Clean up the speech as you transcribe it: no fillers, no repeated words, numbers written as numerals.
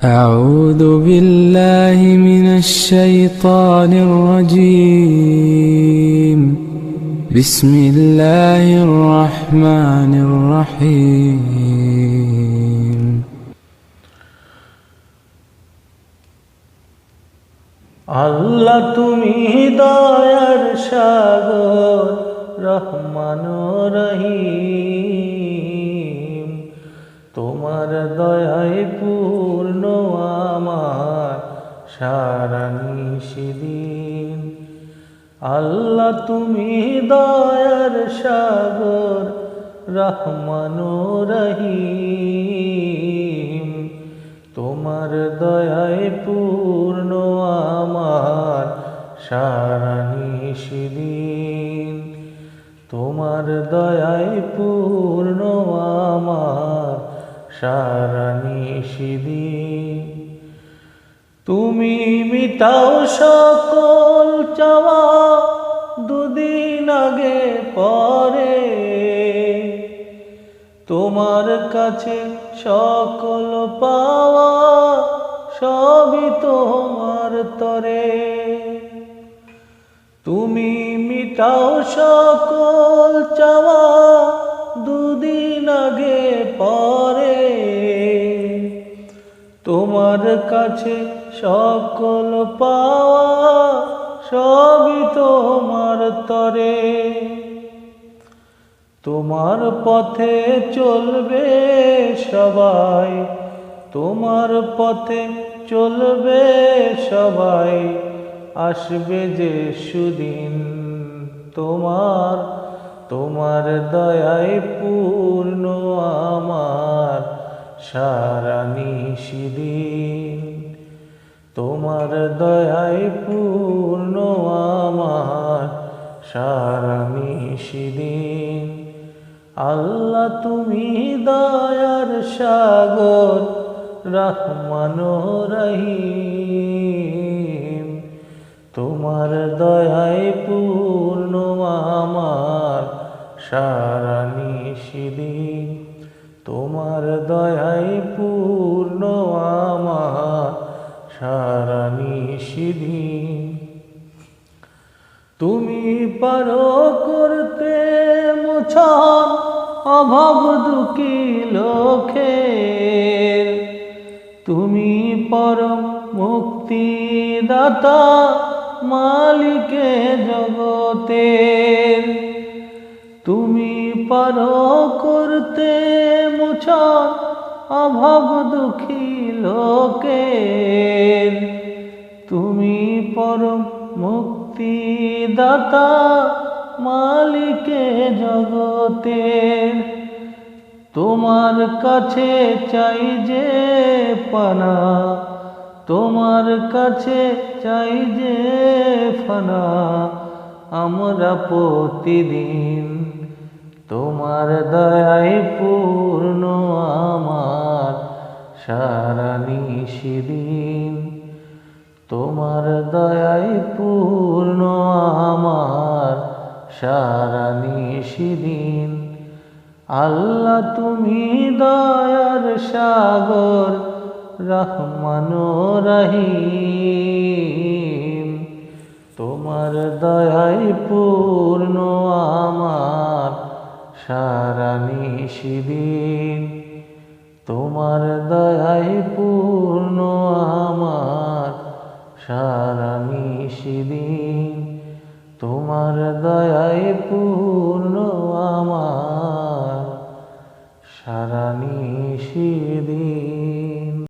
أعوذ بالله من الشيطان الرجيم. بسم الله الرحمن الرحيم. আল্লাহ তুমি দয়ার সাগর, রহমান রহিম। তোমার দয়ায় পূর্ণ আমার সারা নিশিদিন। আল্লাহ তুমি দয়ার সাগর, রহমান রহিম। তোমার দয়ায় পূর্ণ আমার সারা নিশিদিন। তোমার দয়ায় পূর্ণ আমার সারা নিশিদিন। তুমি মিটাও সকল চাওয়া, দুদিন আগে পরে তোমার কাছে সকল পাওয়া, সবই তোমার তরে। তুমি মিটাও সকল চাওয়া, দুদিন আগে পরে তোমার কাছে সকল পাওয়া, সবই তোমার তরে। তোমার পথে চলবে সবাই, তোমার পথে চলবে সবাই, আসবে যে সুদিন। তোমার দয়ায় পূর্ণ আমার সারা নিশিদিন। তোমার দয়ায় পূর্ণ আমার সারা নিশিদিন। আল্লাহ তুমি দয়ার সাগর, রহমান রহিম। তোমার দয়ায় পূর্ণ আমার সারা নিশিদিন। তোমার দয়ায় পূর্ণ আমার সারা নিশিদিন। তুমি পারো করতে মোছন অভাব দুঃখী লোকের। তুমি পরম মুক্তিদাতা, মালিকে জগতের। তুমি পারো করতে মোছন অভাব দুঃখী লোকের। তুমি পরম মুক্তিদাতা, মালিকে জগতের। তোমার কাছে চাই যে পানা, তোমার কাছে চাই যে ফানা, আমরা প্রতিদিন। তোমার দয়ায় পূর্ণ আমার সারা নিশিদিন। তোমার দয়ায় পূর্ণ আমার সারা নিশিদিন। আল্লাহ তুমি দয়ার সাগর, রহমান রহিম। তোমার দয়ায় পূর্ণ আমার সারা নিশিদিন। তোমার দয়ায় পূর্ণ আমার সারা নিশিদিন। তোমার দয়ায় পূর্ণ আমার সারা নিশিদিন।